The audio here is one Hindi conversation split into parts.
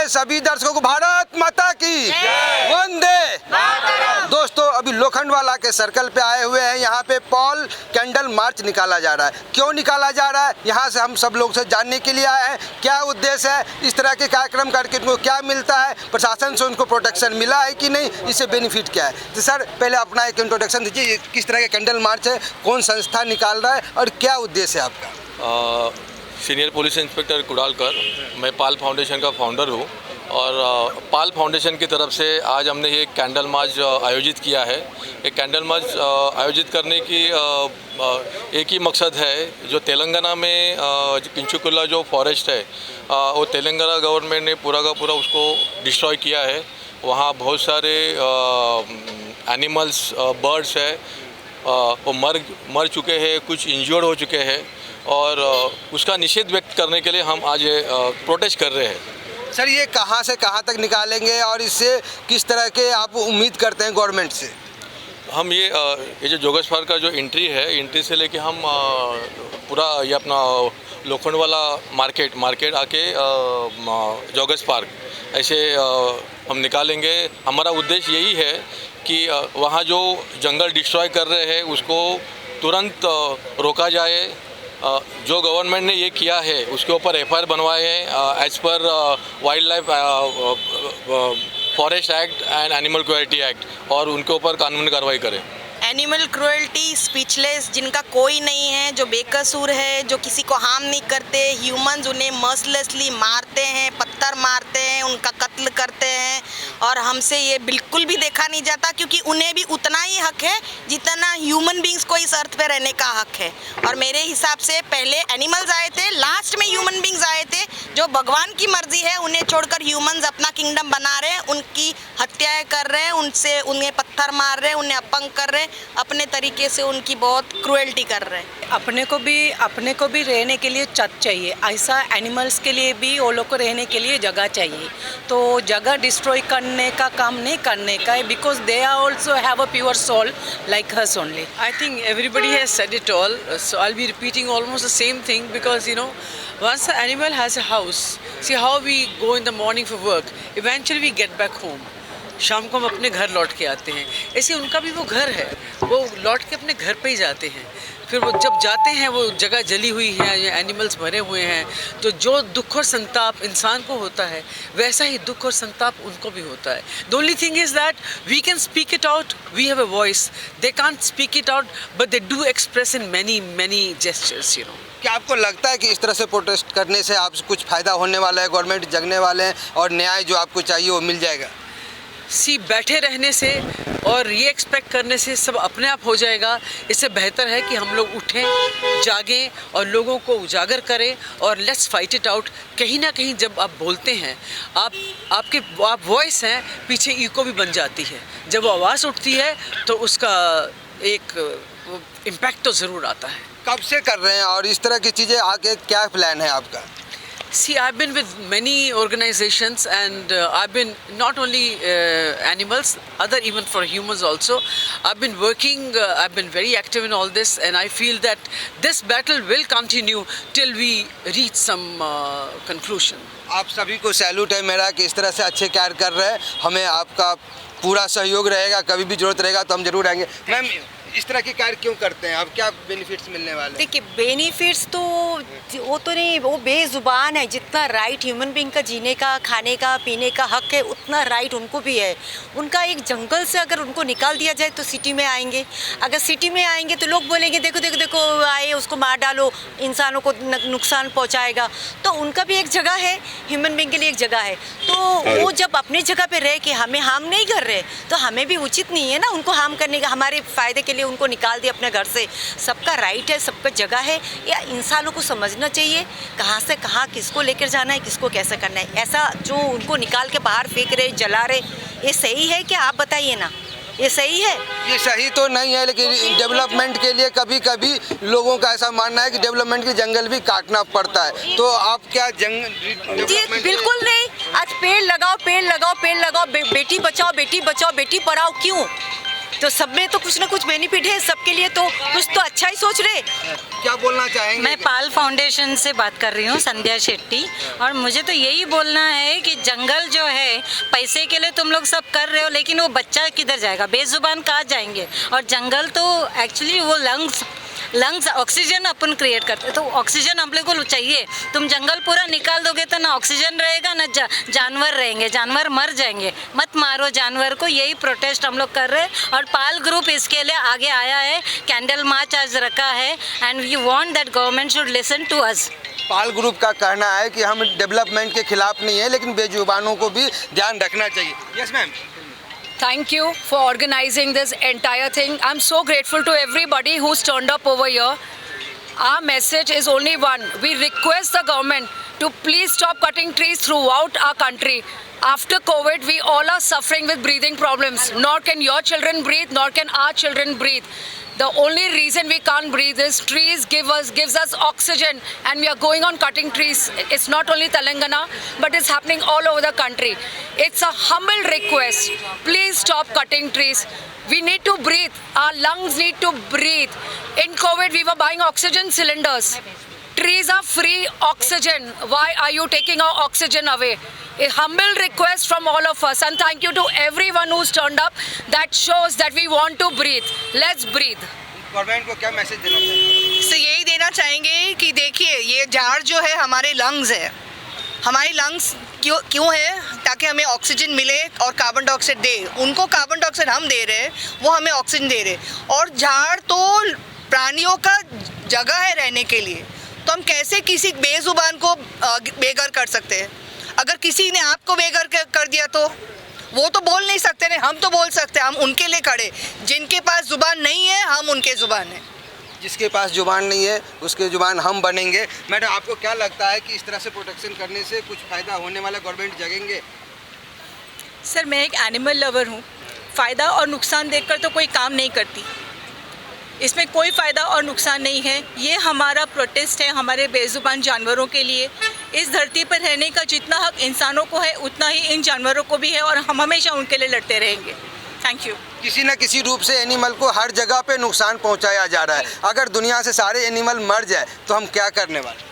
सभी दर्शकों को भारत माता की वंदे। दोस्तों अभी लोखंडवाला के सर्कल पे आए हुए हैं। यहाँ पे पॉल कैंडल मार्च निकाला जा रहा है। क्यों निकाला जा रहा है, यहाँ से हम सब लोग से जानने के लिए आए हैं। क्या उद्देश्य है, इस तरह के कार्यक्रम करके उनको क्या मिलता है, प्रशासन से उनको प्रोटेक्शन मिला है कि नहीं, इससे बेनिफिट क्या है। तो सर पहले अपना एक इंट्रोडक्शन दीजिए, किस तरह के कैंडल मार्च है, कौन संस्था निकाल रहा है और क्या उद्देश्य है आपका। सीनियर पुलिस इंस्पेक्टर कुडालकर, मैं पाल फाउंडेशन का फाउंडर हूँ और पाल फाउंडेशन की तरफ से आज हमने ये कैंडल मार्च आयोजित किया है। एक कैंडल मार्च आयोजित करने की एक ही मकसद है, जो तेलंगाना में किंचुकुला जो फॉरेस्ट है वो तेलंगाना गवर्नमेंट ने पूरा का पूरा उसको डिस्ट्रॉय किया है। वहाँ बहुत सारे एनिमल्स बर्ड्स है वो मर चुके हैं, कुछ इंजर्ड हो चुके हैं और उसका निषेध व्यक्त करने के लिए हम आज प्रोटेस्ट कर रहे हैं। सर ये कहाँ से कहाँ तक निकालेंगे और इससे किस तरह के आप उम्मीद करते हैं गवर्नमेंट से। हम ये जो जोगेश पार्क का जो एंट्री से लेके हम पूरा ये अपना लोखंडवाला मार्केट आके जोगेश पार्क ऐसे हम निकालेंगे। हमारा उद्देश्य यही है कि वहाँ जो जंगल डिस्ट्रॉय कर रहे हैं उसको तुरंत रोका जाए। जो गवर्नमेंट ने ये किया है उसके ऊपर एफआईआर बनवाए हैं as per wildlife forest act and animal cruelty act और उनके ऊपर कानूनी कार्रवाई करें। एनिमल क्रुएल्टी, स्पीचलेस, जिनका कोई नहीं है, जो बेकसूर है, जो किसी को हार्म नहीं करते, ह्यूमंस उन्हें मर्सलेसली मारते हैं, पत्थर मारते हैं, उनका कत्ल करते हैं और हमसे ये बिल्कुल भी देखा नहीं जाता, क्योंकि उन्हें भी उतना ही हक है जितना ह्यूमन बींग्स को इस अर्थ पे रहने का हक है। और मेरे हिसाब से पहले एनिमल्स आए थे, लास्ट में ह्यूमन बींग्स आए थे। जो भगवान की मर्जी है उन्हें छोड़कर ह्यूमंस अपना किंगडम बना रहे हैं, उनकी हत्याएं कर रहे हैं, उन्हें पत्थर मार रहे हैं, उन्हें अपंग कर रहे हैं, अपने तरीके से उनकी बहुत क्रुएल्टी कर रहे हैं। अपने को भी रहने के लिए छत चाहिए, ऐसा एनिमल्स के लिए भी वो लोग को रहने के लिए जगह चाहिए। तो जगह डिस्ट्रॉय करने का काम नहीं करने का है, because they are also have a pure soul like hers only. I think everybody has said it all, so I'll be repeating almost the same thing because once the animal has a house, see how we go in the morning for work, eventually we get back home. शाम को हम अपने घर लौट के आते हैं, ऐसे उनका भी वो घर है, वो लौट के अपने घर पे ही जाते हैं। फिर वो जब जाते हैं वो जगह जली हुई है, एनिमल्स मरे हुए हैं, तो जो दुख और संताप इंसान को होता है वैसा ही दुख और संताप उनको भी होता है। The only thing is that we can speak it out, we have a voice, they can't speak it out but they do express in many gestures. क्या आपको लगता है कि इस तरह से प्रोटेस्ट करने से आपसे कुछ फ़ायदा होने वाला है, गवर्नमेंट जगने वाले हैं और न्याय जो आपको चाहिए वो मिल जाएगा। बैठे रहने से और ये एक्सपेक्ट करने से सब अपने आप हो जाएगा। इससे बेहतर है कि हम लोग उठें, जागें और लोगों को उजागर करें और लेट्स फाइट इट आउट। कहीं ना कहीं जब आप बोलते हैं, आप वॉइस हैं, पीछे इको भी बन जाती है। जब वो आवाज़ उठती है तो उसका एक इम्पैक्ट तो ज़रूर आता है। कब से कर रहे हैं और इस तरह की चीज़ें आगे क्या प्लान है आपका। See, I've been with many organizations and I've been not only animals, even for humans also. I've been working, I've been very active in all this and I feel that this battle will continue till we reach some conclusion. आप सभी को सैल्यूट है मेरा कि इस तरह से अच्छे कार्य कर रहे हैं। हमें आपका पूरा सहयोग रहेगा, कभी भी जरूरत रहेगा तो हम जरूर आएंगे। मैम इस तरह के कार्य क्यों करते हैं, अब क्या बेनिफिट्स मिलने वाले हैं। देखिए बेनिफिट्स तो वो तो नहीं, वो बेजुबान है। जितना राइट ह्यूमन बीइंग का जीने का, खाने का, पीने का हक है, उतना राइट उनको भी है। उनका एक जंगल से अगर उनको निकाल दिया जाए तो सिटी में आएंगे। अगर सिटी में आएंगे तो लोग बोलेंगे देखो देखो देखो आए, उसको मार डालो, इंसानों को नुकसान पहुंचाएगा। तो उनका भी एक जगह है, ह्यूमन बीइंग के लिए एक जगह है। तो वो जब अपनी जगह पे रह के हमें हार्म नहीं कर रहे तो हमें भी उचित नहीं है ना उनको हार्म करने का। हमारे फ़ायदे के लिए उनको निकाल दिया अपने घर से। सबका राइट है, सबका जगह है। या इंसानों को समझना चाहिए कहाँ से कहाँ किसको लेकर जाना है, किसको कैसे करना है। ऐसा जो उनको निकाल के बाहर फेंक रहे, जला रहे, ये सही है क्या? आप बताइए ना, ये सही है? ये सही तो नहीं है, लेकिन डेवलपमेंट के लिए कभी कभी लोगों का ऐसा मानना है कि डेवलपमेंट के जंगल भी काटना पड़ता है। तो आप क्या जी बिल्कुल नहीं। आज पेड़ लगाओ, पेड़ लगाओ, पेड़ लगाओ, बेटी बचाओ, बेटी बचाओ, बेटी पढ़ाओ। क्यों? तो सब में तो कुछ ना कुछ बेनिफिट है सबके लिए, तो कुछ तो अच्छा ही सोच रहे। क्या बोलना चाहेंगे? मैं पाल फाउंडेशन से बात कर रही हूँ, संध्या शेट्टी। और मुझे तो यही बोलना है कि जंगल जो है पैसे के लिए तुम लोग सब कर रहे हो, लेकिन वो बच्चा किधर जाएगा, बेजुबान कहाँ जाएंगे। और जंगल तो एक्चुअली वो लंग्स ऑक्सीजन अपन क्रिएट करते हैं, तो ऑक्सीजन हम लोग को चाहिए। तुम जंगल पूरा निकाल दोगे तो ना ऑक्सीजन रहेगा ना जानवर रहेंगे, जानवर मर जाएंगे। मत मारो जानवर को, यही प्रोटेस्ट हम लोग कर रहे हैं। और पाल ग्रुप इसके लिए आगे आया है, कैंडल मार्च आज रखा है, and we want that government should listen to us. Pal group का कहना है कि हम डेवलपमेंट के खिलाफ नहीं है, लेकिन बेजुबानों को भी ध्यान रखना चाहिए। Yes ma'am. Thank you for organizing this entire thing. I'm so grateful to everybody who's turned up over here. Our message is only one. We request the government to please stop cutting trees throughout our country. After COVID, we all are suffering with breathing problems. Nor can your children breathe, nor can our children breathe. The only reason we can't breathe is trees gives us oxygen, and we are going on cutting trees. It's not only Telangana, but it's happening all over the country. It's a humble request. Please stop cutting trees. We need to breathe. Our lungs need to breathe. In COVID, we were buying oxygen cylinders. Trees are free oxygen. Why are you taking our oxygen away? A humble request from all of us, and thank you to everyone who's turned up. That shows that we want to breathe. Let's breathe. Government को क्या मैसेज देना चाहिए? इससे यही देना चाहेंगे कि देखिए, ये झाड़ जो है हमारे लंग्स है। हमारी लंग्स क्यों है? ताकि हमें ऑक्सीजन मिले और कार्बन डाइऑक्साइड दे। उनको कार्बन डाइऑक्साइड हम दे रहे हैं, वो हमें ऑक्सीजन दे रहे। और झाड़ तो प्राणियों का जगह है रहने के लिए, तो हम कैसे किसी बेजुबान को बेघर कर सकते हैं? अगर किसी ने आपको बेघर कर दिया तो वो तो बोल नहीं सकते, नहीं, हम तो बोल सकते हैं। हम उनके लिए खड़े, जिनके पास जुबान नहीं है हम उनके जुबान है। जिसके पास जुबान नहीं है उसके जुबान हम बनेंगे। मैडम, आपको क्या लगता है कि इस तरह से प्रोटेक्शन करने से कुछ फ़ायदा होने वाला, गवर्नमेंट जगेंगे? सर, मैं एक एनिमल लवर हूँ। फ़ायदा और नुकसान देखकर तो कोई काम नहीं करती। इसमें कोई फ़ायदा और नुकसान नहीं है। ये हमारा प्रोटेस्ट है हमारे बेजुबान जानवरों के लिए। इस धरती पर रहने का जितना हक इंसानों को है, उतना ही इन जानवरों को भी है, और हम हमेशा उनके लिए लड़ते रहेंगे। Thank you. किसी न किसी रूप से एनिमल को हर जगह पे नुकसान पहुंचाया जा रहा है। अगर दुनिया से सारे एनिमल मर जाए तो हम क्या करने वाले?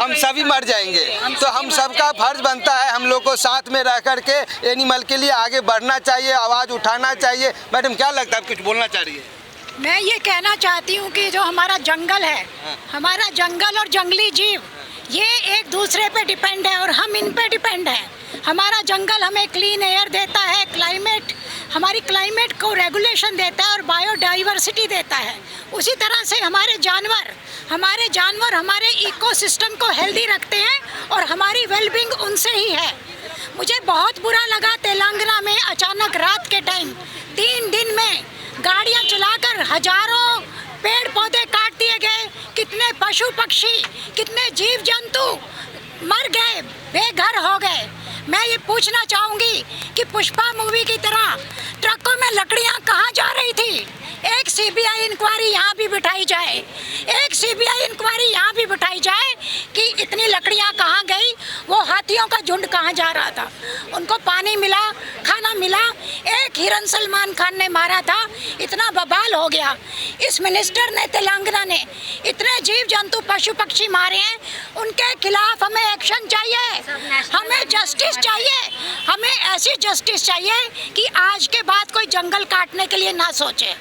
हम सभी मर जाएंगे। तो हम सबका फर्ज बनता है, हम लोग को साथ में रह कर के एनिमल के लिए आगे बढ़ना चाहिए, आवाज़ उठाना चाहिए। मैडम, क्या लगता है, आप कुछ बोलना चाह रही है? मैं ये कहना चाहती हूँ कि जो हमारा जंगल है, हमारा जंगल और जंगली जीव, ये एक दूसरे पे डिपेंड है और हम इन पे डिपेंड हैं। हमारा जंगल हमें क्लीन एयर देता है, हमारी क्लाइमेट को रेगुलेशन देता है और बायोडाइवर्सिटी देता है। उसी तरह से हमारे जानवर हमारे इकोसिस्टम को हेल्दी रखते हैं और हमारी वेलबींग उनसे ही है। मुझे बहुत बुरा लगा तेलंगाना में अचानक रात के टाइम 3 दिन में गाड़ियां चलाकर हजारों पेड़ पौधे काट दिए गए। कितने पशु पक्षी, कितने जीव जंतु मर गए, बेघर हो गए। मैं ये पूछना चाहूँगी कि पुष्पा मूवी की तरह ट्रकों में लकड़ियाँ कहाँ जा रही थी? एक सीबीआई इंक्वायरी यहाँ भी बिठाई जाए, एक सीबीआई इंक्वायरी यहाँ भी बिठाई जाए कि इतनी लकड़ियाँ कहाँ गई, वो हाथियों का झुंड कहाँ जा रहा था, उनको पानी मिला, खाना मिला। एक हिरन सलमान खान ने मारा था, इतना बवाल हो गया। इस मिनिस्टर ने, तेलंगाना ने इतने जीव जंतु पशु पक्षी मारे हैं, उनके खिलाफ हमें एक्शन चाहिए, हमें जस्टिस चाहिए। हमें ऐसी जस्टिस चाहिए कि आज के बाद कोई जंगल काटने के लिए ना सोचे।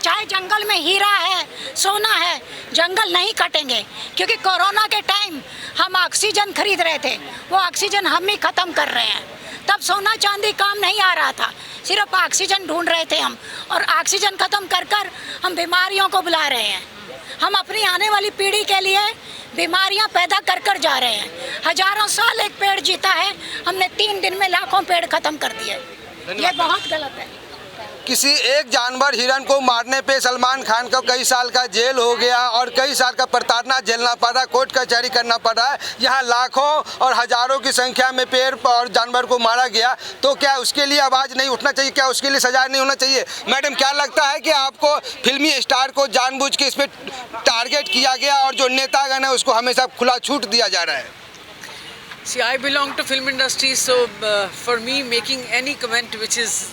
चाहे जंगल में हीरा है, सोना है, जंगल नहीं कटेंगे, क्योंकि कोरोना के टाइम हम ऑक्सीजन खरीद रहे थे, वो ऑक्सीजन हम ही ख़त्म कर रहे हैं। तब सोना चांदी काम नहीं आ रहा था, सिर्फ ऑक्सीजन ढूंढ रहे थे हम, और ऑक्सीजन ख़त्म कर कर हम बीमारियों को बुला रहे हैं। हम अपनी आने वाली पीढ़ी के लिए बीमारियां पैदा कर कर जा रहे हैं। हजारों साल एक पेड़ जीता है, हमने 3 दिन में लाखों पेड़ खत्म कर दिए। ये बहुत गलत है। किसी एक जानवर हिरन को मारने पे सलमान खान को कई साल का जेल हो गया और कई साल का प्रताड़ना झेलना पड़ रहा है, कोर्ट कचहरी करना पड़ रहा है। यहाँ लाखों और हजारों की संख्या में पेड़ और जानवर को मारा गया, तो क्या उसके लिए आवाज़ नहीं उठना चाहिए? क्या उसके लिए सजा नहीं होना चाहिए? मैडम, क्या लगता है कि आपको फिल्मी स्टार को जानबूझ के इस पर टारगेट किया गया और जो नेतागण है उसको हमेशा खुला छूट दिया जा रहा है? See, I belong to film industry, so for me, making any comment which is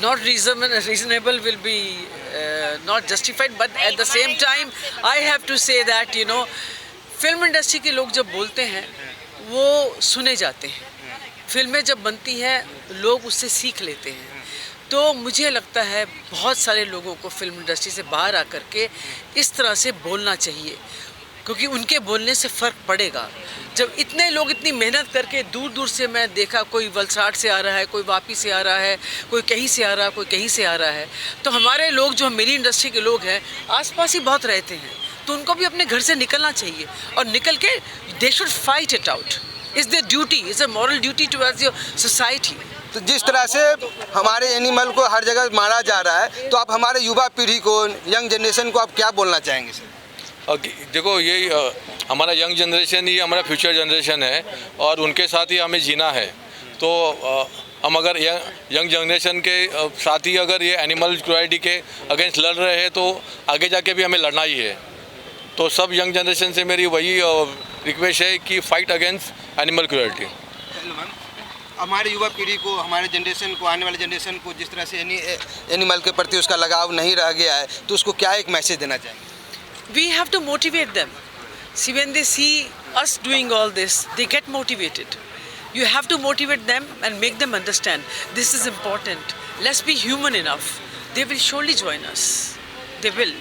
not reasonable will be not justified. But at the same time, I have to say that film industry के लोग जब बोलते हैं, वो सुने जाते हैं. फिल्में जब बनती हैं, लोग उससे सीख लेते हैं. तो मुझे लगता है बहुत सारे लोगों को फिल्म इंडस्ट्री से बाहर आकर के इस तरह से बोलना चाहिए, क्योंकि उनके बोलने से फ़र्क पड़ेगा. जब इतने लोग इतनी मेहनत करके दूर दूर से मैं देखा, कोई वलसाड़ से आ रहा है, कोई वापी से आ रहा है, कोई कहीं से आ रहा है, कोई कहीं से आ रहा है, तो हमारे लोग जो मेरी इंडस्ट्री के लोग हैं आसपास ही बहुत रहते हैं, तो उनको भी अपने घर से निकलना चाहिए और निकल के they should fight it out. Is there duty, is a moral duty towards your society. तो जिस तरह से हमारे एनिमल को हर जगह मारा जा रहा है, तो आप हमारे युवा पीढ़ी को, यंग जनरेशन को आप क्या बोलना चाहेंगे सर? देखो, ये हमारा यंग जनरेशन ही हमारा फ्यूचर जनरेशन है और उनके साथ ही हमें जीना है. तो हम अगर यंग जनरेशन के साथ ही अगर ये एनिमल क्रुएल्टी के अगेंस्ट लड़ रहे हैं, तो आगे जाके भी हमें लड़ना ही है. तो सब यंग जनरेशन से मेरी वही रिक्वेस्ट है कि फाइट अगेंस्ट एनिमल क्रुएल्टी. हमारे युवा पीढ़ी को, हमारे जनरेशन को, आने वाले जनरेशन को जिस तरह से एनिमल के प्रति उसका लगाव नहीं रह गया है, तो उसको क्या एक मैसेज देना चाहिए? We have to motivate them. See, when they see us doing all this, they get motivated. You have to motivate them and make them understand this is important. Let's be human enough. They will surely join us. They will.